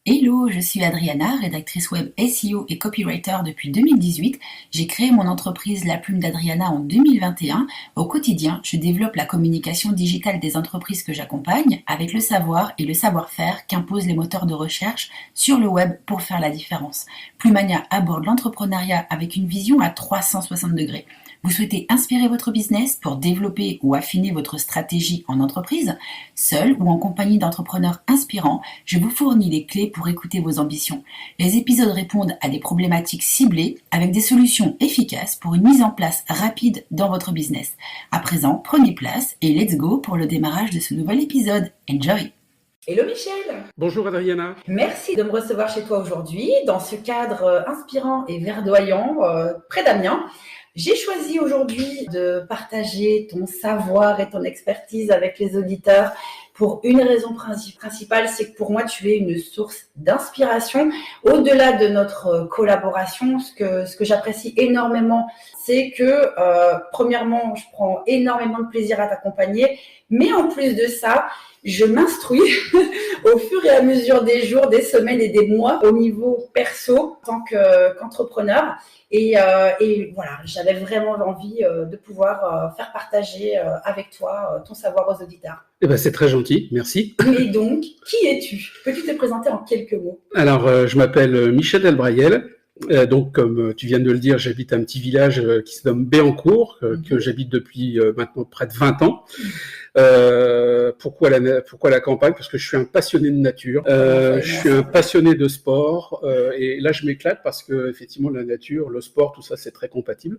Hello, je suis Adriana, rédactrice web SEO et copywriter depuis 2018. J'ai créé mon entreprise La Plume d'Adriana en 2021. Au quotidien, je développe la communication digitale des entreprises que j'accompagne avec le savoir et le savoir-faire qu'imposent les moteurs de recherche sur le web pour faire la différence. Plumania aborde l'entrepreneuriat avec une vision à 360 degrés. Vous souhaitez inspirer votre business pour développer ou affiner votre stratégie en entreprise? Seul ou en compagnie d'entrepreneurs inspirants, je vous fournis les clés pour écouter vos ambitions. Les épisodes répondent à des problématiques ciblées avec des solutions efficaces pour une mise en place rapide dans votre business. À présent, prenez place et let's go pour le démarrage de ce nouvel épisode. Enjoy! Hello Michel. Bonjour Adriana. Merci de me recevoir chez toi aujourd'hui dans ce cadre inspirant et verdoyant près d'Amiens. J'ai choisi aujourd'hui de partager ton savoir et ton expertise avec les auditeurs pour une raison principale, c'est que pour moi, tu es une source d'inspiration. Au-delà de notre collaboration, ce que j'apprécie énormément, c'est que, premièrement, je prends énormément de plaisir à t'accompagner, mais en plus de ça, je m'instruis au fur et à mesure des jours, des semaines et des mois au niveau perso en tant qu'entrepreneur. Et voilà, j'avais vraiment envie de pouvoir faire partager avec toi ton savoir aux auditeurs. Eh ben, c'est très gentil, merci. Mais donc, qui es-tu? Peux-tu te présenter en quelques mots? Alors, je m'appelle Michel Delbrayel. Donc, comme tu viens de le dire, j'habite un petit village qui se nomme Béancourt, que j'habite depuis maintenant près de 20 ans. Pourquoi la campagne? Parce que je suis un passionné de nature, je suis un passionné de sport, et là je m'éclate parce que effectivement la nature, le sport, tout ça c'est très compatible.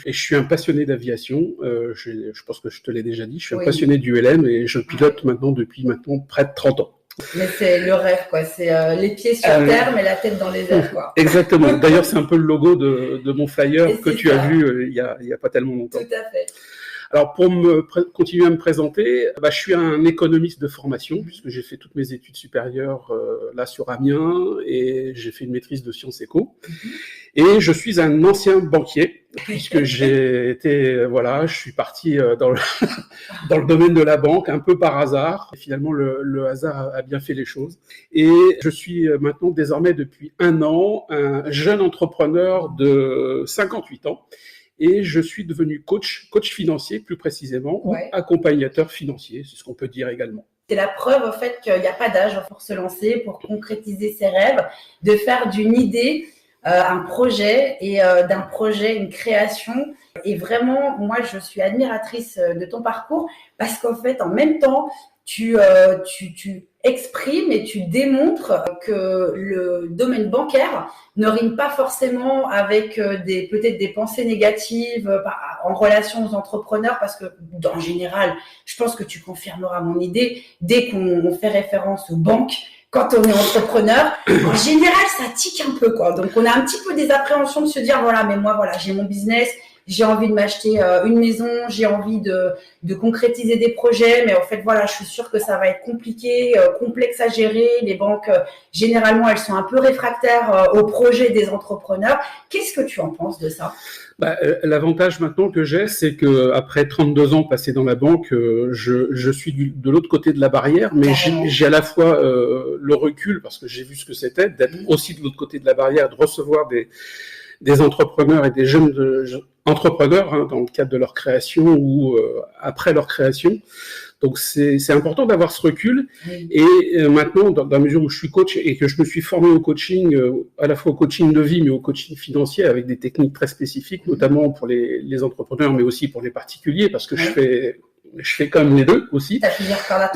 Et je suis un passionné d'aviation, je pense que je te l'ai déjà dit, je suis un passionné d'ULM et je pilote depuis près de 30 ans. Mais c'est le rêve, quoi. C'est les pieds sur terre, mais la tête dans les airs, quoi. Exactement. D'ailleurs, c'est un peu le logo de mon flyer que tu as vu il y a pas tellement longtemps. Tout à fait. Alors, pour continuer à me présenter, je suis un économiste de formation, puisque j'ai fait toutes mes études supérieures là sur Amiens, et j'ai fait une maîtrise de sciences éco. Et je suis un ancien banquier, puisque je suis parti dans le domaine de la banque, un peu par hasard. Et finalement, le hasard a bien fait les choses. Et je suis maintenant, désormais, depuis 1 an, un jeune entrepreneur de 58 ans. Et je suis devenu coach financier, plus précisément, ou accompagnateur financier, c'est ce qu'on peut dire également. C'est la preuve, en fait, qu'il n'y a pas d'âge pour se lancer, pour concrétiser ses rêves, de faire d'une idée un projet et d'un projet une création. Et vraiment, moi, je suis admiratrice de ton parcours parce qu'en fait, en même temps, tu exprimes et tu démontres que le domaine bancaire ne rime pas forcément avec peut-être des pensées négatives en relation aux entrepreneurs, parce que en général, je pense que tu confirmeras mon idée, dès qu'on fait référence aux banques, quand on est entrepreneur, en général, ça tique un peu, quoi. Donc, on a un petit peu des appréhensions de se dire, voilà, mais moi, voilà, j'ai mon business, j'ai envie de m'acheter une maison, j'ai envie de concrétiser des projets, mais en fait, voilà, je suis sûre que ça va être compliqué, complexe à gérer. Les banques, généralement, elles sont un peu réfractaires aux projets des entrepreneurs. Qu'est-ce que tu en penses de ça? L'avantage maintenant que j'ai, c'est que après 32 ans passés dans la banque, je suis de l'autre côté de la barrière, mais j'ai à la fois le recul, parce que j'ai vu ce que c'était, d'être aussi de l'autre côté de la barrière, de recevoir des entrepreneurs et des jeunes entrepreneurs dans le cadre de leur création ou après leur création. Donc c'est important d'avoir ce recul. Et maintenant, dans la mesure où je suis coach et que je me suis formé au coaching, à la fois au coaching de vie mais au coaching financier avec des techniques très spécifiques, notamment pour les entrepreneurs mais aussi pour les particuliers, parce que je fais quand même les deux aussi.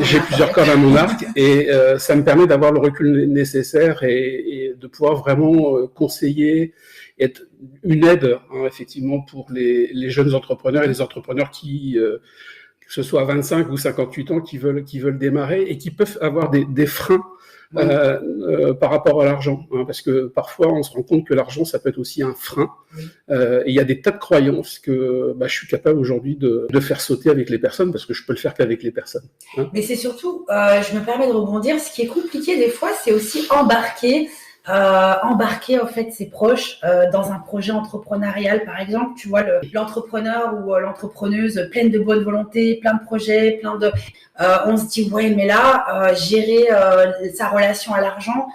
J'ai plusieurs cordes à mon arc et ça me permet d'avoir le recul nécessaire et de pouvoir vraiment conseiller, être une aide effectivement pour les jeunes entrepreneurs et les entrepreneurs qui que ce soit à 25 ou 58 ans, qui veulent démarrer et qui peuvent avoir des freins par rapport à l'argent. Parce que parfois, on se rend compte que l'argent, ça peut être aussi un frein. Et il y a des tas de croyances que je suis capable aujourd'hui de faire sauter avec les personnes, parce que je peux le faire qu'avec les personnes. Mais c'est surtout, je me permets de rebondir, ce qui est compliqué des fois, c'est aussi embarquer embarquer en fait ses proches dans un projet entrepreneurial, par exemple. Tu vois, l'entrepreneur ou l'entrepreneuse pleine de bonne volonté, plein de projets, on se dit ouais, mais là, gérer sa relation à l'argent,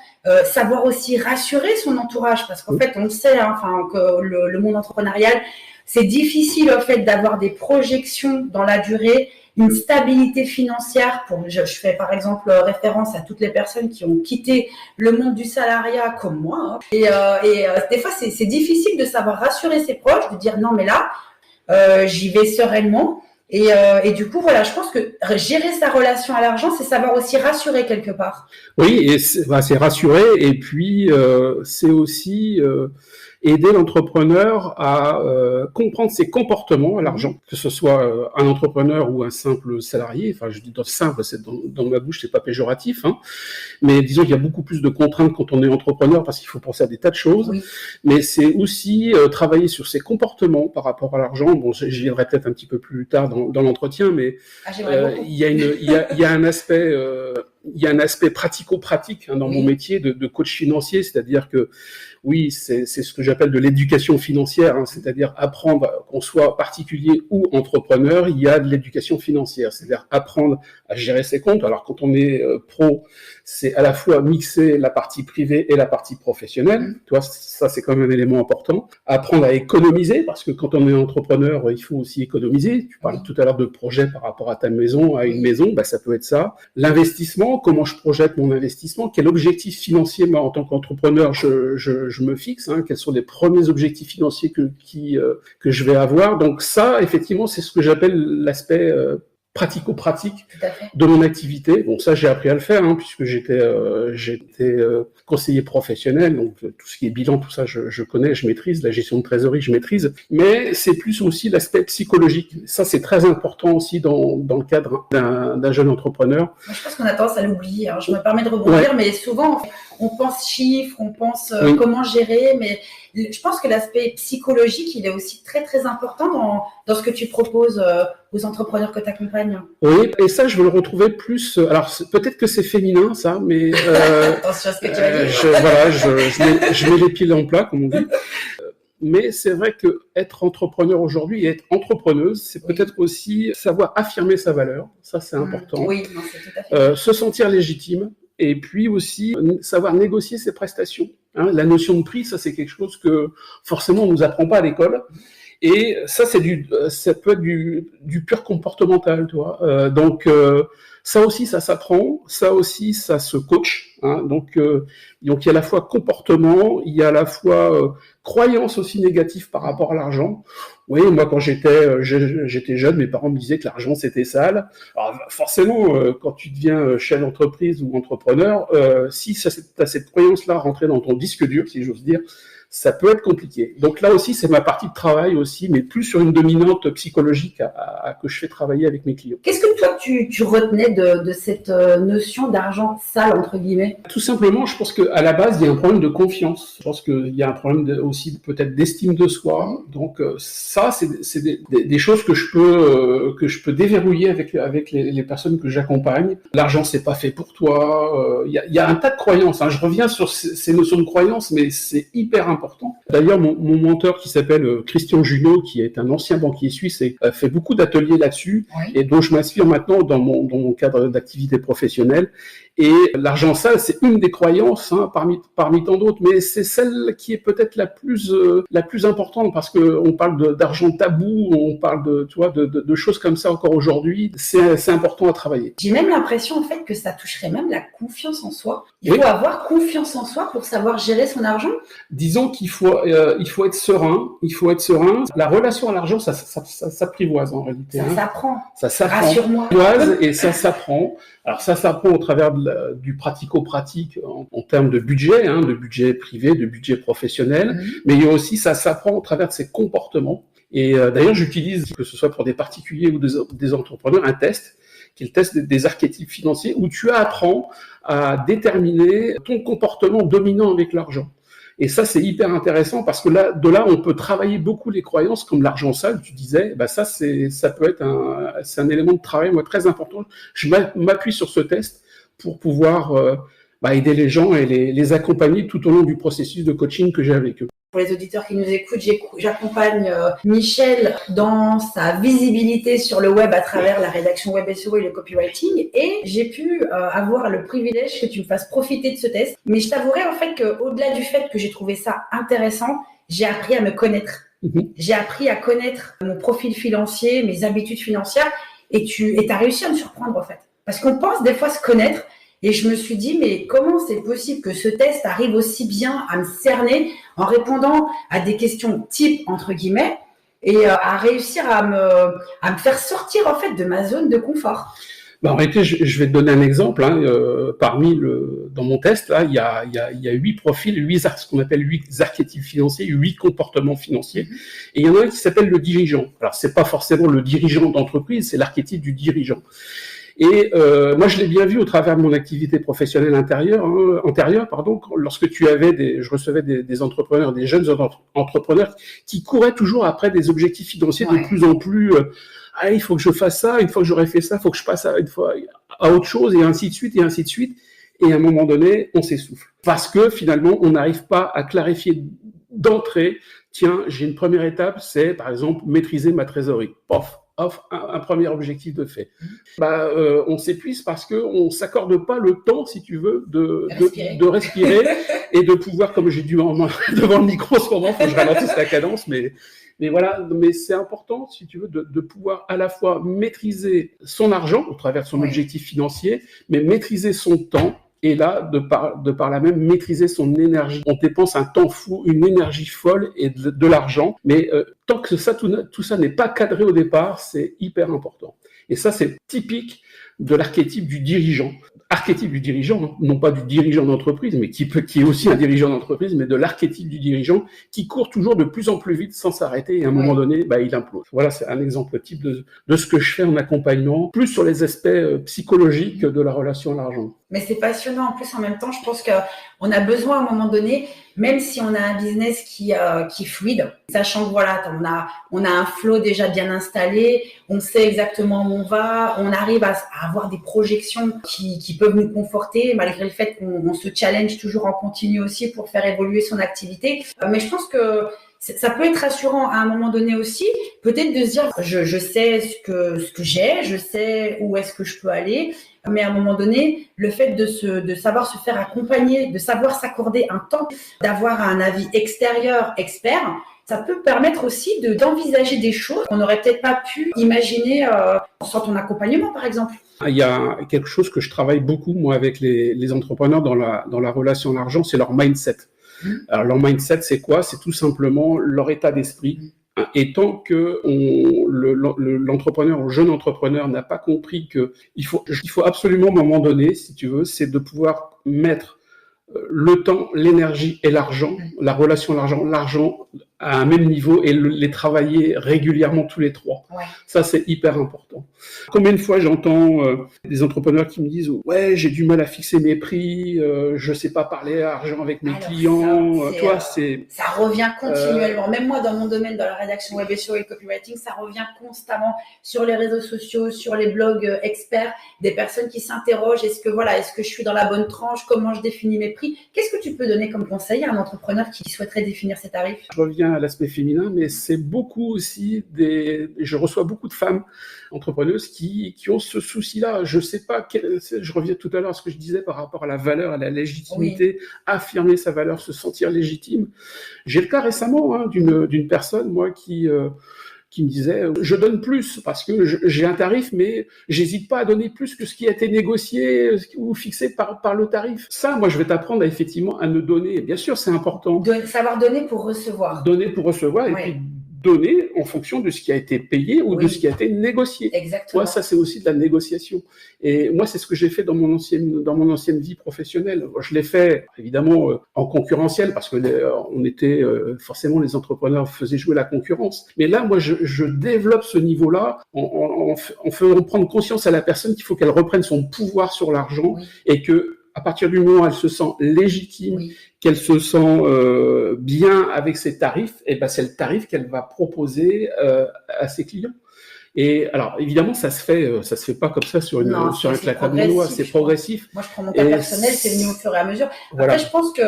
savoir aussi rassurer son entourage, parce qu'en fait, on le sait, hein, que le monde entrepreneurial, c'est difficile en fait d'avoir des projections dans la durée, une stabilité financière. Je fais par exemple référence à toutes les personnes qui ont quitté le monde du salariat comme moi. Hein. Et des fois, c'est difficile de savoir rassurer ses proches, de dire non, mais là, j'y vais sereinement. Et du coup, voilà, je pense que gérer sa relation à l'argent, c'est savoir aussi rassurer quelque part. Oui, et c'est rassurer, et puis c'est aussi aider l'entrepreneur à comprendre ses comportements à l'argent, que ce soit un entrepreneur ou un simple salarié. Enfin, je dis simple, c'est dans ma bouche, c'est pas péjoratif, hein. Mais disons qu'il y a beaucoup plus de contraintes quand on est entrepreneur parce qu'il faut penser à des tas de choses. Oui. Mais c'est aussi travailler sur ses comportements par rapport à l'argent. Bon, j'y viendrai peut-être un petit peu plus tard dans l'entretien, mais il y a un aspect. Il y a un aspect pratico-pratique dans mon métier de coach financier, c'est-à-dire que oui, c'est ce que j'appelle de l'éducation financière, hein, c'est-à-dire apprendre, qu'on soit particulier ou entrepreneur, il y a de l'éducation financière, c'est-à-dire apprendre à gérer ses comptes. Alors quand on est pro, c'est à la fois mixer la partie privée et la partie professionnelle, tu vois, ça c'est quand même un élément important. Apprendre à économiser, parce que quand on est entrepreneur, il faut aussi économiser. Tu parlais tout à l'heure de projet par rapport à ta maison, à une maison, bah, ça peut être ça. L'investissement, comment je projette mon investissement, quel objectif financier, moi, en tant qu'entrepreneur, je me fixe, hein, quels sont les premiers objectifs financiers que je vais avoir. Donc ça, effectivement, c'est ce que j'appelle l'aspect pratico-pratique de mon activité. Bon, ça, j'ai appris à le faire, hein, puisque j'étais conseiller professionnel, donc tout ce qui est bilan, tout ça, je connais, je maîtrise, la gestion de trésorerie, je maîtrise, mais c'est plus aussi l'aspect psychologique. Ça, c'est très important aussi dans le cadre d'un jeune entrepreneur. Moi, je pense qu'on a tendance à l'oublier, hein. Je me permets de rebondir, mais souvent, on pense chiffres, on pense comment gérer, mais je pense que l'aspect psychologique, il est aussi très, très important dans ce que tu proposes aux entrepreneurs que tu accompagnes. Oui, et ça, je veux le retrouver plus. Alors, peut-être que c'est féminin, ça, mais. Attention à ce que tu vas dire. Je mets les pieds dans le plat, comme on dit. Mais c'est vrai que être entrepreneur aujourd'hui et être entrepreneuse, c'est peut-être aussi savoir affirmer sa valeur. Ça, c'est important. Oui, non, c'est tout à fait. Se sentir légitime. Et puis aussi savoir négocier ses prestations. Hein, la notion de prix, ça c'est quelque chose que forcément on nous apprend pas à l'école. Et ça ça peut être du pur comportemental, tu vois. Donc ça aussi ça s'apprend, ça aussi ça se coach. Hein, donc il y a à la fois comportement, il y a à la fois croyance aussi négative par rapport à l'argent. Oui, moi quand j'étais jeune, mes parents me disaient que l'argent c'était sale. Alors forcément, quand tu deviens chef d'entreprise ou entrepreneur, si tu as cette croyance-là rentrée dans ton disque dur, si j'ose dire, ça peut être compliqué. Donc là aussi, c'est ma partie de travail aussi, mais plus sur une dominante psychologique que je fais travailler avec mes clients. Qu'est-ce que toi, tu retenais de cette notion d'argent sale, entre guillemets ? Tout simplement, je pense qu'à la base, il y a un problème de confiance. Je pense qu'il y a un problème aussi peut-être d'estime de soi. Donc ça, c'est des choses que je peux déverrouiller avec les personnes que j'accompagne. L'argent, c'est pas fait pour toi. Il y a un tas de croyances. Hein. Je reviens sur ces notions de croyances, mais c'est hyper important. D'ailleurs, mon mentor qui s'appelle Christian Junot, qui est un ancien banquier suisse et fait beaucoup d'ateliers là-dessus, et dont je m'inspire maintenant dans mon cadre d'activité professionnelle. Et l'argent sale, c'est une des croyances, hein, parmi tant d'autres, mais c'est celle qui est peut-être la plus importante, parce que on parle d'argent tabou, on parle de choses comme ça encore aujourd'hui. C'est important à travailler. J'ai même l'impression en fait que ça toucherait même la confiance en soi. Il faut avoir confiance en soi pour savoir gérer son argent. Disons qu'il faut être serein. Il faut être serein. La relation à l'argent, ça s'apprivoise en réalité. Ça s'apprend. Ça s'apprend. Rassure-moi. Et ça s'apprend. Alors ça s'apprend au travers du pratico-pratique en termes de budget, hein, de budget privé, de budget professionnel, mais il y a aussi, ça s'apprend au travers de ses comportements. Et d'ailleurs, j'utilise, que ce soit pour des particuliers ou des entrepreneurs, un test, qui est le test des archétypes financiers, où tu apprends à déterminer ton comportement dominant avec l'argent. Et ça, c'est hyper intéressant parce que de là, on peut travailler beaucoup les croyances comme l'argent sale, tu disais. Bah ça peut être c'est un élément de travail, moi, très important. Je m'appuie sur ce test pour pouvoir aider les gens et les accompagner tout au long du processus de coaching que j'ai avec eux. Pour les auditeurs qui nous écoutent, j'accompagne Michel dans sa visibilité sur le web à travers la rédaction web SEO et le copywriting. Et j'ai pu avoir le privilège que tu me fasses profiter de ce test. Mais je t'avouerai en fait qu'au-delà du fait que j'ai trouvé ça intéressant, j'ai appris à me connaître. J'ai appris à connaître mon profil financier, mes habitudes financières. Et tu as réussi à me surprendre en fait. Parce qu'on pense des fois se connaître. Et je me suis dit, mais comment c'est possible que ce test arrive aussi bien à me cerner en répondant à des questions type, entre guillemets, et à réussir à me faire sortir, en fait, de ma zone de confort. En réalité, je vais te donner un exemple. Dans mon test, là, il y a 8 profils, ce qu'on appelle 8 archétypes financiers, 8 comportements financiers. Et il y en a un qui s'appelle le dirigeant. Alors, c'est pas forcément le dirigeant d'entreprise, c'est l'archétype du dirigeant. Et moi, je l'ai bien vu au travers de mon activité professionnelle antérieure, lorsque je recevais des entrepreneurs, des jeunes entrepreneurs qui couraient toujours après des objectifs financiers de plus en plus. Il faut que je fasse ça. Une fois que j'aurai fait ça, il faut que je passe à autre chose, et ainsi de suite, et ainsi de suite. Et à un moment donné, on s'essouffle parce que finalement, on n'arrive pas à clarifier d'entrée. Tiens, j'ai une première étape, c'est par exemple maîtriser ma trésorerie. Un premier objectif de fait. On s'épuise parce que on s'accorde pas le temps, si tu veux, de respirer et de pouvoir, comme j'ai dû devant le micro en ce moment, faut que je ralentisse la cadence, mais voilà, mais c'est important, si tu veux, de pouvoir à la fois maîtriser son argent au travers de son objectif financier, mais maîtriser son temps. Et là, de par là même, maîtriser son énergie. On dépense un temps fou, une énergie folle et de l'argent, mais tant que tout ça n'est pas cadré au départ, c'est hyper important. Et ça, c'est typique de l'archétype du dirigeant. Archétype du dirigeant, non pas du dirigeant d'entreprise, mais qui est aussi un dirigeant d'entreprise, mais de l'archétype du dirigeant qui court toujours de plus en plus vite sans s'arrêter, et à un moment donné, il implose. Voilà, c'est un exemple type de ce que je fais en accompagnement, plus sur les aspects psychologiques de la relation à l'argent. Mais c'est passionnant. En plus, en même temps, je pense qu'on a besoin à un moment donné, même si on a un business qui est fluide, sachant que voilà, on a un flow déjà bien installé, on sait exactement où on va, on arrive à avoir des projections qui peuvent nous conforter, malgré le fait qu'on se challenge toujours en continu aussi pour faire évoluer son activité. Mais je pense que ça peut être rassurant à un moment donné aussi, peut-être de se dire, je sais ce que j'ai, je sais où est-ce que je peux aller, mais à un moment donné, le fait de savoir se faire accompagner, de savoir s'accorder un temps, d'avoir un avis extérieur, expert, ça peut permettre aussi d'envisager des choses qu'on n'aurait peut-être pas pu imaginer sans ton accompagnement, par exemple. Il y a quelque chose que je travaille beaucoup, moi, avec les entrepreneurs dans la relation à l'argent, c'est leur mindset. Alors, leur mindset, c'est quoi? C'est tout simplement leur état d'esprit. Et tant que l'entrepreneur ou jeune entrepreneur n'a pas compris que il faut absolument, à un moment donné, si tu veux, c'est de pouvoir mettre le temps, l'énergie et l'argent, la relation à l'argent à un même niveau et les travailler régulièrement tous les trois. Ouais. Ça, c'est hyper important. Combien de fois j'entends des entrepreneurs qui me disent « Ouais, j'ai du mal à fixer mes prix, je sais pas parler argent avec mes clients. » Ça revient continuellement. Même moi, dans mon domaine, dans la rédaction web SEO et le copywriting, ça revient constamment sur les réseaux sociaux, sur les blogs experts, des personnes qui s'interrogent, est-ce que je suis dans la bonne tranche, comment je définis mes prix? Qu'est-ce que tu peux donner comme conseil à un entrepreneur qui souhaiterait définir ses tarifs? Je reviens à l'aspect féminin, mais c'est beaucoup aussi je reçois beaucoup de femmes entrepreneuses qui ont ce souci-là. Je sais pas, je reviens tout à l'heure à ce que je disais par rapport à la valeur, à la légitimité, affirmer sa valeur, se sentir légitime. J'ai le cas récemment d'une personne, moi, qui me disait « Je donne plus parce que j'ai un tarif, mais j'hésite pas à donner plus que ce qui a été négocié ou fixé par le tarif. » Ça, moi, je vais t'apprendre effectivement à ne donner. Bien sûr, c'est important. Savoir donner pour recevoir. Donner pour recevoir, et puis donner en fonction de ce qui a été payé ou de ce qui a été négocié. Exactement. Ça, c'est aussi de la négociation. Et moi, c'est ce que j'ai fait dans mon ancienne vie professionnelle. Je l'ai fait, évidemment, en concurrentiel, parce que on était, forcément, les entrepreneurs faisaient jouer la concurrence. Mais là, moi, je développe ce niveau-là en faisant prendre conscience à la personne qu'il faut qu'elle reprenne son pouvoir sur l'argent et que, à partir du moment où elle se sent légitime, qu'elle se sent bien avec ses tarifs, et ben c'est le tarif qu'elle va proposer à ses clients. Et alors, évidemment, ça se fait pas comme ça sur un claquement de doigts. C'est progressif. Moi, je prends mon cas personnel, c'est venu au fur et à mesure. Voilà. Après, je pense que,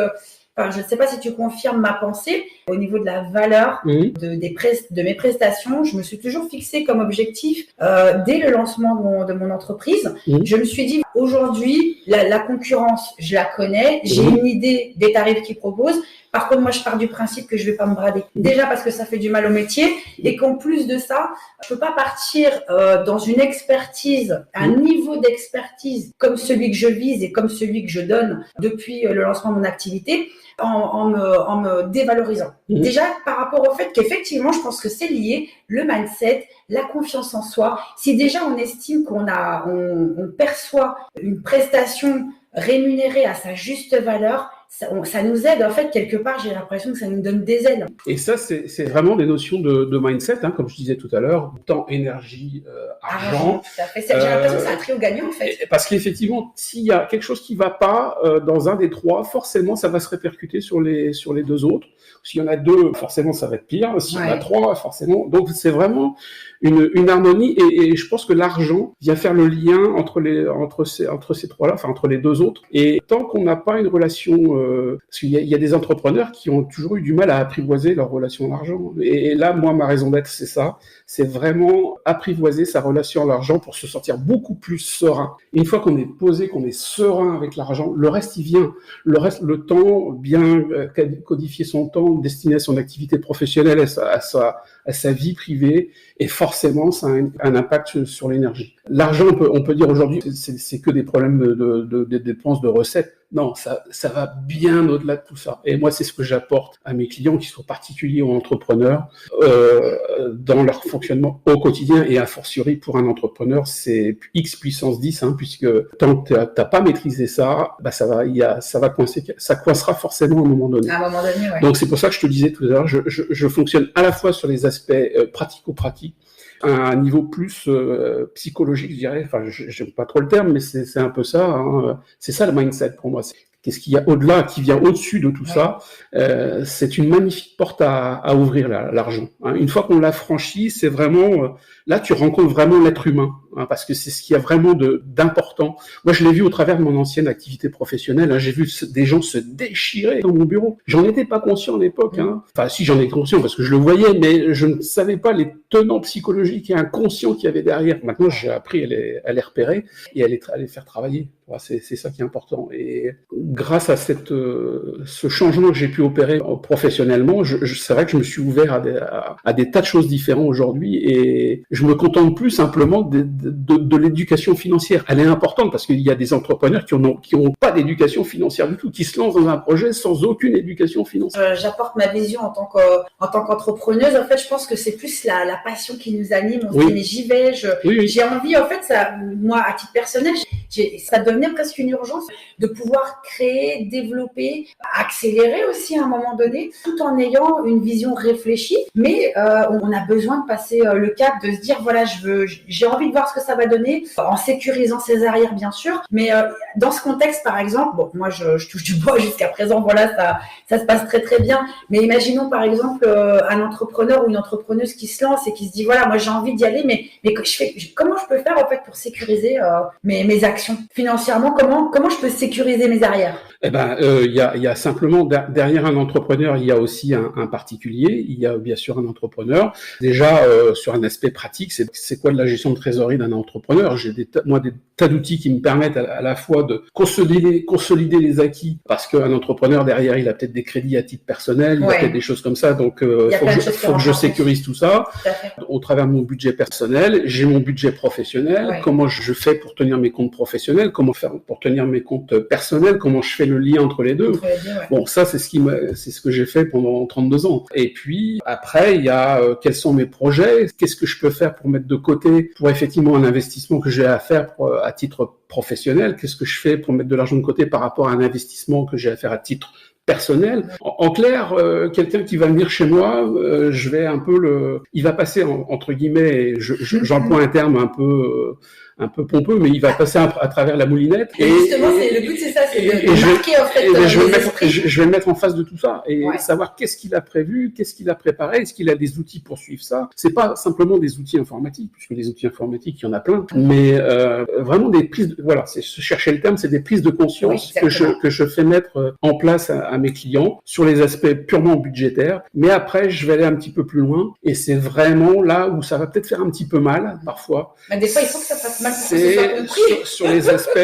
je ne sais pas si tu confirmes ma pensée, au niveau de la valeur de mes prestations, je me suis toujours fixée comme objectif, dès le lancement de mon entreprise, je me suis dit, aujourd'hui, la concurrence, je la connais, j'ai une idée des tarifs qu'ils proposent. Par contre, moi, je pars du principe que je vais pas me brader. Déjà parce que ça fait du mal au métier et qu'en plus de ça, je peux pas partir dans une expertise, un niveau d'expertise comme celui que je vise et comme celui que je donne depuis le lancement de mon activité en me dévalorisant. Déjà, par rapport au fait qu'effectivement, je pense que c'est lié, le mindset, la confiance en soi. Si déjà on estime on perçoit une prestation rémunérée à sa juste valeur, ça nous aide, en fait, quelque part, j'ai l'impression que ça nous donne des ailes. Et ça, c'est vraiment des notions de mindset, comme je disais tout à l'heure, temps, énergie, argent. Tout à fait. J'ai l'impression que c'est un trio gagnant, en fait. Parce qu'effectivement, s'il y a quelque chose qui va pas dans un des trois, forcément, ça va se répercuter sur les deux autres. S'il y en a deux, forcément, ça va être pire. S'il y en a trois, forcément. Donc, c'est vraiment une harmonie et je pense que l'argent vient faire le lien entre ces trois-là, enfin entre les deux autres. Et tant qu'on n'a pas une relation, parce qu'il y a des entrepreneurs qui ont toujours eu du mal à apprivoiser leur relation à l'argent. Et là, moi, ma raison d'être, c'est ça. C'est vraiment apprivoiser sa relation à l'argent pour se sentir beaucoup plus serein. Et une fois qu'on est posé, qu'on est serein avec l'argent, le reste, il vient. Le reste, le temps, bien codifier son temps, destiné à son activité professionnelle, à sa vie privée, et forcément, ça a un impact sur l'énergie. L'argent, on peut dire aujourd'hui, c'est que des problèmes de dépenses, de recettes. Non, ça va bien au-delà de tout ça. Et moi, c'est ce que j'apporte à mes clients, qui sont particuliers ou entrepreneurs, dans leur fonctionnement au quotidien, et a fortiori pour un entrepreneur, c'est X puissance 10, puisque tant que t'as pas maîtrisé ça, ça va coincer, ça coincera forcément à un moment donné. À un moment donné, ouais. Donc c'est pour ça que je te disais tout à l'heure, je fonctionne à la fois sur les aspects pratico-pratiques, à un niveau plus psychologique, je dirais. Enfin, j'aime pas trop le terme, mais c'est un peu ça. C'est ça le mindset pour moi. Qu'est-ce qu'il y a au-delà, qui vient au-dessus de tout ça? C'est une magnifique porte à ouvrir, l'argent. Une fois qu'on l'a franchi, c'est vraiment là tu rencontres vraiment l'être humain, parce que c'est ce qu'il y a vraiment d'important. Moi, je l'ai vu au travers de mon ancienne activité professionnelle. J'ai vu des gens se déchirer dans mon bureau. J'en étais pas conscient à l'époque. Enfin, si, j'en étais conscient parce que je le voyais, mais je ne savais pas les tenants psychologiques et inconscients qu'il y avait derrière. Maintenant, j'ai appris à les repérer et à les faire travailler. C'est ça qui est important. Et grâce à ce changement que j'ai pu opérer professionnellement, c'est vrai que je me suis ouvert à des tas de choses différentes aujourd'hui, et je me contente plus simplement de l'éducation financière. Elle est importante parce qu'il y a des entrepreneurs qui ont pas d'éducation financière du tout, qui se lancent dans un projet sans aucune éducation financière. J'apporte ma vision en tant qu'entrepreneuse. En fait, je pense que c'est plus la passion qui nous anime. On se dit, mais j'y vais, j'ai envie. En fait, ça, moi, à titre personnel, ça devenait presque une urgence de pouvoir créer, développer, accélérer aussi à un moment donné, tout en ayant une vision réfléchie. Mais on a besoin de passer le cap, de se dire, voilà, j'ai envie de voir ce que ça va donner, en sécurisant ses arrières, bien sûr. Mais dans ce contexte, par exemple, bon, moi, je touche du bois jusqu'à présent, voilà, ça se passe très, très bien. Mais imaginons, par exemple, un entrepreneur ou une entrepreneuse qui se lance et qui se dit, voilà, moi, j'ai envie d'y aller, mais comment je peux faire, en fait, pour sécuriser mes actions financièrement? Comment je peux sécuriser mes arrières? Il y a simplement derrière un entrepreneur, il y a aussi un particulier, il y a bien sûr un entrepreneur. Déjà, sur un aspect pratique, c'est quoi de la gestion de trésorerie d'un entrepreneur? J'ai des tas d'outils qui me permettent à la fois de consolider les acquis, parce qu'un entrepreneur derrière, il a peut-être des crédits à titre personnel, il a peut-être des choses comme ça, donc faut que je sécurise tout ça. Au travers de mon budget personnel, j'ai mon budget professionnel, comment je fais pour tenir mes comptes professionnels, comment faire pour tenir mes comptes personnels, comment je fais le lien entre les deux. Bon, ça, c'est ce que j'ai fait pendant 32 ans. Et puis, après, il y a quels sont mes projets, qu'est-ce que je peux faire pour mettre de côté pour effectivement un investissement que j'ai à faire à titre professionnel, qu'est-ce que je fais pour mettre de l'argent de côté par rapport à un investissement que j'ai à faire à titre personnel. En clair, quelqu'un qui va venir chez moi, je vais un peu il va passer entre guillemets, j'emploie un terme un un peu pompeux, mais il va passer à travers la moulinette. Et justement, le but, c'est ça, c'est de marquer en fait je vais le mettre en face de tout ça et savoir qu'est-ce qu'il a prévu, qu'est-ce qu'il a préparé, est-ce qu'il a des outils pour suivre ça. C'est pas simplement des outils informatiques, puisque les outils informatiques, il y en a plein, mais vraiment des prises, c'est chercher le terme, c'est des prises de conscience que je fais mettre en place à mes clients sur les aspects purement budgétaires. Mais après, je vais aller un petit peu plus loin et c'est vraiment là où ça va peut-être faire un petit peu mal parfois. Des fois, il faut que ça fasse mal pour que ce soit compris. Sur les aspects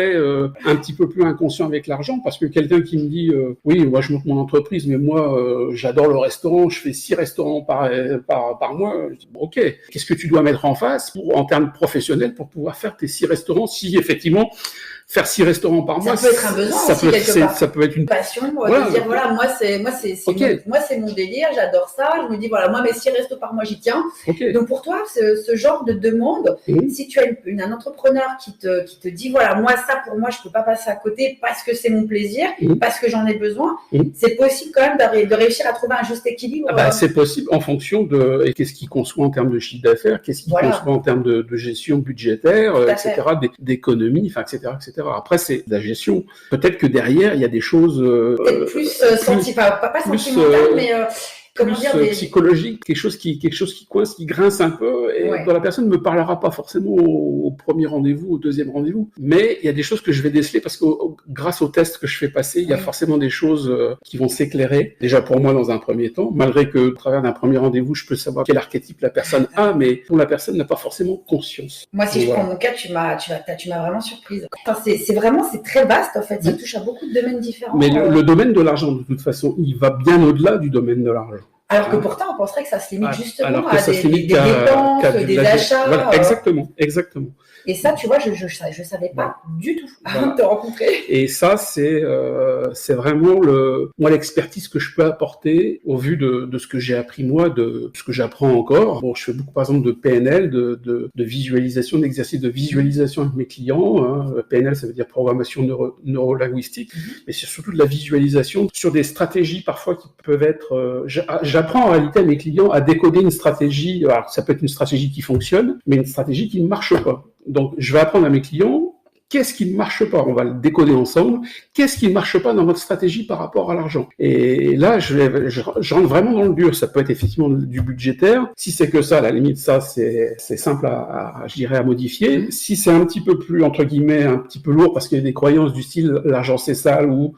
un petit peu plus inconscients avec l'argent, parce que quelqu'un qui me dit oui, moi je monte mon entreprise, mais moi j'adore le restaurant, je fais 6 restaurants par mois. Je dis, ok, qu'est-ce que tu dois mettre en face en termes professionnels pour pouvoir faire tes 6 restaurants si effectivement faire 6 restaurants par mois, ça peut être un besoin aussi, quelque part. Ça peut être une passion, de dire voilà, moi c'est mon délire, j'adore ça, je me dis voilà, moi mes 6 restos par mois j'y tiens. Donc pour toi, ce genre de demande, si tu as un entrepreneur qui te dit voilà, moi ça pour moi je peux pas passer à côté parce que c'est mon plaisir, parce que j'en ai besoin, c'est possible quand même de réussir à trouver un juste équilibre. C'est possible en fonction de qu'est-ce qu'il conçoit en termes de chiffre d'affaires, qu'est-ce qu'il conçoit en termes de gestion budgétaire, etc., d'économie, etc. Après, c'est de la gestion. Peut-être que derrière, il y a des choses peut-être plus sentimentales, pas sentimentales, mais psychologique, quelque chose qui coince, qui grince un peu, et dont la personne ne me parlera pas forcément au premier rendez-vous, au deuxième rendez-vous. Mais il y a des choses que je vais déceler parce que grâce aux tests que je fais passer, il y a forcément des choses qui vont s'éclairer. Déjà pour moi dans un premier temps, malgré que au travers d'un premier rendez-vous, je peux savoir quel archétype la personne a, mais dont la personne n'a pas forcément conscience. Moi, si je prends mon cas, tu m'as vraiment surprise. Enfin, c'est très vaste en fait. Ça touche à beaucoup de domaines différents. Mais le domaine de l'argent, de toute façon, il va bien au-delà du domaine de l'argent. Alors que pourtant, on penserait que ça se limite justement à des dépenses, des achats. Voilà, exactement. Et ça, tu vois, je savais pas du tout avant de te rencontrer. Et ça, c'est vraiment l'expertise que je peux apporter au vu de ce que j'ai appris moi, de ce que j'apprends encore. Bon, je fais beaucoup, par exemple, de PNL, de visualisation, d'exercices de visualisation avec mes clients. PNL, ça veut dire programmation neuro-linguistique, mais c'est surtout de la visualisation sur des stratégies parfois qui peuvent être... J'apprends en réalité à mes clients à décoder une stratégie. Alors, ça peut être une stratégie qui fonctionne, mais une stratégie qui ne marche pas. Donc, je vais apprendre à mes clients qu'est-ce qui ne marche pas. On va le décoder ensemble. Qu'est-ce qui ne marche pas dans votre stratégie par rapport à l'argent? Et là, je rentre vraiment dans le dur. Ça peut être effectivement du budgétaire. Si c'est que ça, à la limite, ça, c'est simple je dirais, à modifier. Si c'est un petit peu plus, entre guillemets, un petit peu lourd parce qu'il y a des croyances du style l'argent c'est sale ou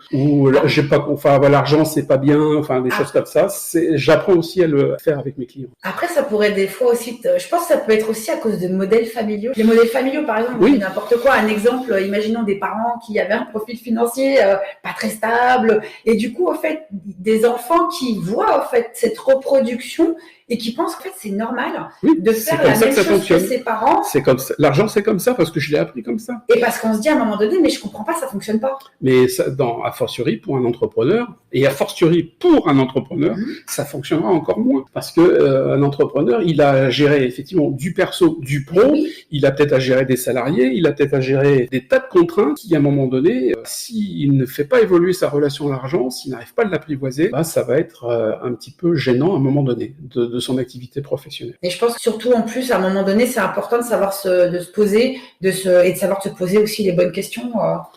l'argent c'est pas bien, enfin, des choses comme ça, j'apprends aussi à le faire avec mes clients. Après, ça pourrait des fois aussi, je pense que ça peut être aussi à cause de modèles familiaux. Les modèles familiaux, par exemple, n'importe quoi, un exemple, imaginons des parents qui avaient un profil financier pas très stable, et du coup, en fait, des enfants qui voient, en fait, cette reproduction et qui pensent qu'en fait, c'est normal de faire la même chose que ses parents. C'est comme ça. L'argent, c'est comme ça parce que je l'ai appris comme ça. Et parce qu'on se dit à un moment donné, mais je comprends pas, ça fonctionne pas. Mais ça, a fortiori pour un entrepreneur, et a fortiori pour un entrepreneur, ça fonctionnera encore moins. Parce que un entrepreneur, il a à gérer effectivement du perso, du pro, il a peut-être à gérer des salariés, il a peut-être à gérer des tas de contraintes qui, à un moment donné, s'il ne fait pas évoluer sa relation à l'argent, s'il n'arrive pas à l'apprivoiser, ça va être un petit peu gênant à un moment donné de son activité professionnelle. Et je pense que surtout, en plus, à un moment donné, c'est important de savoir de se poser, et de savoir se poser aussi les bonnes questions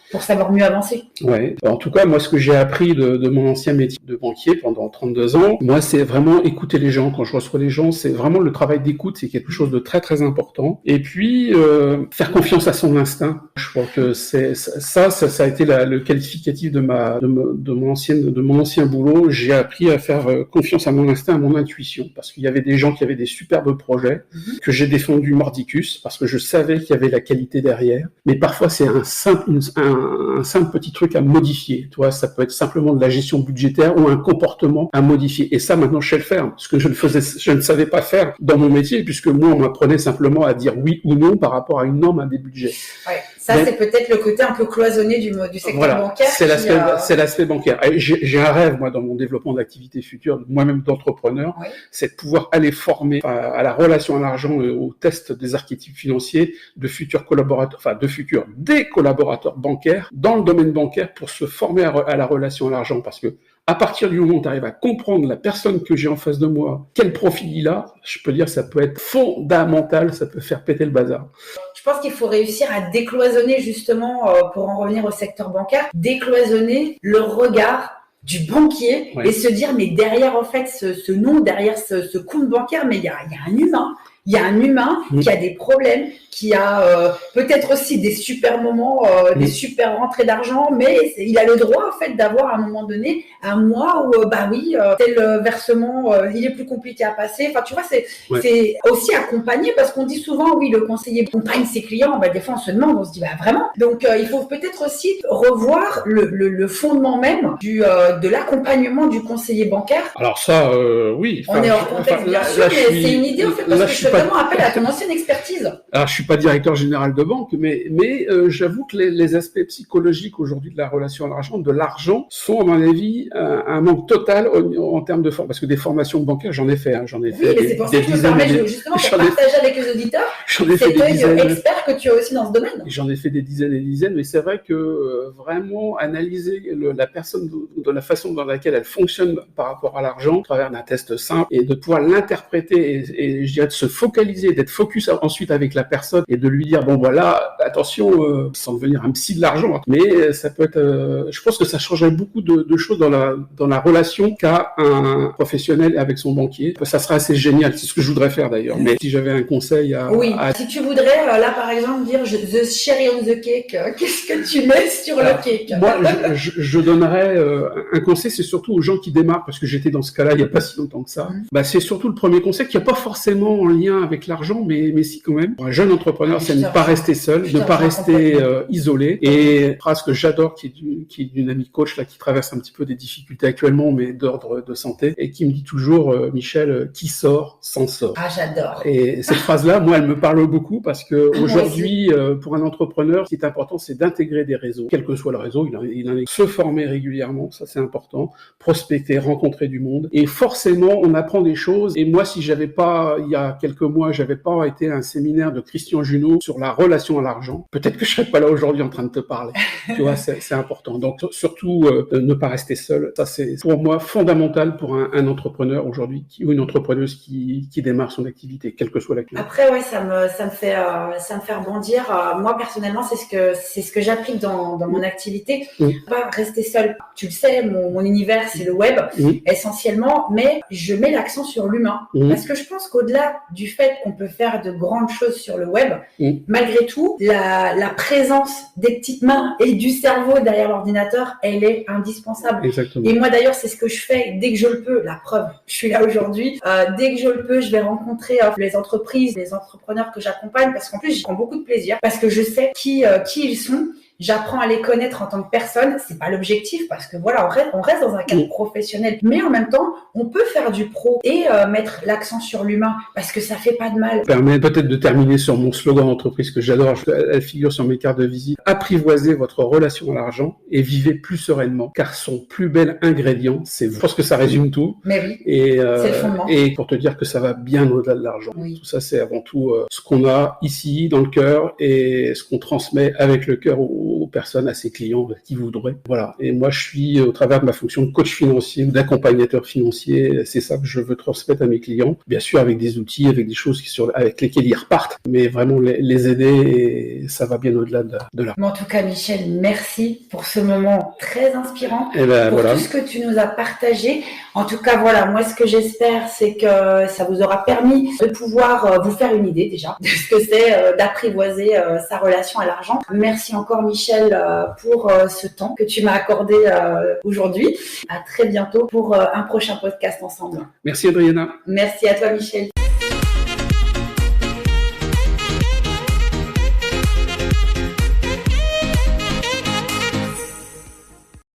pour savoir mieux avancer. Ouais. En tout cas, moi, ce que j'ai appris de mon ancien métier de banquier pendant 32 ans, moi, c'est vraiment écouter les gens. Quand je reçois les gens, c'est vraiment le travail d'écoute, c'est quelque chose de très, très important. Et puis, faire confiance à son instinct. Je crois que ça a été le qualificatif de mon ancien boulot. J'ai appris à faire confiance à mon instinct, à mon intuition, parce qu'il y avait des gens qui avaient des superbes projets que j'ai défendus mordicus parce que je savais qu'il y avait la qualité derrière. Mais parfois, c'est un simple petit truc à modifier. Tu vois, ça peut être simplement de la gestion budgétaire ou un comportement à modifier. Et ça, maintenant, je sais le faire. Ce que je ne savais pas faire dans mon métier, puisque moi, on m'apprenait simplement à dire oui ou non par rapport à une norme, à des budgets. Ouais. Ça, c'est peut-être le côté un peu cloisonné du secteur bancaire. C'est l'aspect bancaire. J'ai un rêve, moi, dans mon développement d'activité future, moi-même d'entrepreneur, c'est pouvoir aller former à la relation à l'argent, au test des archétypes financiers de futurs collaborateurs, des collaborateurs bancaires dans le domaine bancaire pour se former à la relation à l'argent. Parce que à partir du moment où tu arrives à comprendre la personne que j'ai en face de moi, quel profil il a, je peux dire ça peut être fondamental, ça peut faire péter le bazar. Je pense qu'il faut réussir à décloisonner justement, pour en revenir au secteur bancaire, décloisonner le regard du banquier et se dire mais derrière en fait ce nom, derrière ce compte bancaire, mais il y a un humain. Il y a un humain qui a des problèmes, qui a peut-être aussi des super moments, des super rentrées d'argent, mais il a le droit en fait d'avoir à un moment donné un mois où tel versement il est plus compliqué à passer. Enfin tu vois c'est aussi accompagné parce qu'on dit souvent oui le conseiller accompagne ses clients. Bah, des fois on se demande, on se dit bah vraiment. Donc il faut peut-être aussi revoir le fondement même de l'accompagnement du conseiller bancaire. Alors ça oui. On est hors contexte bien sûr, mais c'est une idée en fait parce que je fais vraiment appel à ton ancienne expertise. Alors je suis pas directeur général de banque, mais j'avoue que les aspects psychologiques aujourd'hui de la relation à l'argent sont à mon avis un manque total en termes de formation. Parce que des formations bancaires j'en ai fait, Oui, mais c'est pour ça que je me permets justement de partager avec les auditeurs cet œil expert que tu as aussi dans ce domaine. J'en ai fait des dizaines et des dizaines, mais c'est vrai que vraiment analyser la personne de la façon dans laquelle elle fonctionne par rapport à l'argent, à travers d'un test simple, et de pouvoir l'interpréter et je dirais de se focaliser, d'être focus ensuite avec la personne et de lui dire bon voilà attention sans devenir un psy de l'argent, mais ça peut être je pense que ça changerait beaucoup de choses dans la relation qu'a un professionnel avec son banquier. Ça serait assez génial, c'est ce que je voudrais faire d'ailleurs, mais si j'avais un conseil si tu voudrais là par exemple dire the cherry on the cake, qu'est-ce que tu mets sur le cake? Moi je donnerais un conseil, c'est surtout aux gens qui démarrent, parce que j'étais dans ce cas-là il n'y a pas si longtemps que ça. C'est surtout le premier conseil qui n'a pas forcément en lien avec l'argent, mais si quand même. Pour un jeune entrepreneur, c'est ne pas rester seul, ne pas rester isolé. Et une phrase que j'adore, qui est d'une amie coach là, qui traverse un petit peu des difficultés actuellement, mais d'ordre de santé, et qui me dit toujours, Michel, qui sort s'en sort. Ah, j'adore. Et cette phrase-là, moi, elle me parle beaucoup parce que aujourd'hui, pour un entrepreneur, ce qui est important, c'est d'intégrer des réseaux, quel que soit le réseau. Il en est se former régulièrement, ça c'est important, prospecter, rencontrer du monde, et forcément, on apprend des choses. Et moi, si j'avais pas, il y a quelques mois, j'avais pas été à un séminaire de Christian Junot sur la relation à l'argent, peut-être que je serais pas là aujourd'hui en train de te parler. Tu vois, c'est important. Donc surtout, ne pas rester seul. Ça, c'est pour moi fondamental pour un entrepreneur aujourd'hui ou une entrepreneuse qui démarre son activité, quelle que soit l'activité. Après, ouais, ça me fait rebondir. Moi, personnellement, c'est ce que j'applique dans mon activité. Pas rester seul. Tu le sais, mon univers, c'est le web, essentiellement, mais je mets l'accent sur l'humain. Parce que je pense qu'au-delà du fait qu'on peut faire de grandes choses sur le web, malgré tout, la présence des petites mains et du cerveau derrière l'ordinateur, elle est indispensable. Exactement. Et moi, d'ailleurs, c'est ce que je fais dès que je le peux. La preuve, je suis là aujourd'hui. Dès que je le peux, je vais rencontrer les entreprises, les entrepreneurs que j'accompagne, parce qu'en plus, j'y prends beaucoup de plaisir, parce que je sais qui ils sont. J'apprends à les connaître en tant que personne. C'est pas l'objectif parce que voilà, on reste dans un cadre professionnel. Mais en même temps, on peut faire du pro et mettre l'accent sur l'humain parce que ça fait pas de mal. Permet peut-être de terminer sur mon slogan d'entreprise que j'adore. Elle figure sur mes cartes de visite. Apprivoisez votre relation à l'argent et vivez plus sereinement car son plus bel ingrédient, c'est vous. Je pense que ça résume tout. Mais oui, c'est le fondement. Et pour te dire que ça va bien au-delà de l'argent. Oui. Tout ça, c'est avant tout ce qu'on a ici dans le cœur et ce qu'on transmet avec le cœur aux personnes, à ses clients qui voudraient. Voilà. Et moi, je suis, au travers de ma fonction de coach financier ou d'accompagnateur financier, c'est ça que je veux transmettre à mes clients. Bien sûr, avec des outils, avec des choses avec lesquelles ils repartent, mais vraiment les aider et ça va bien au-delà de là. Mais en tout cas, Michel, merci pour ce moment très inspirant, et pour tout ce que tu nous as partagé. En tout cas, voilà, moi, ce que j'espère, c'est que ça vous aura permis de pouvoir vous faire une idée déjà de ce que c'est d'apprivoiser sa relation à l'argent. Merci encore, Michel, pour ce temps que tu m'as accordé aujourd'hui. À très bientôt pour un prochain podcast ensemble. Merci, Adriana. Merci à toi, Michel.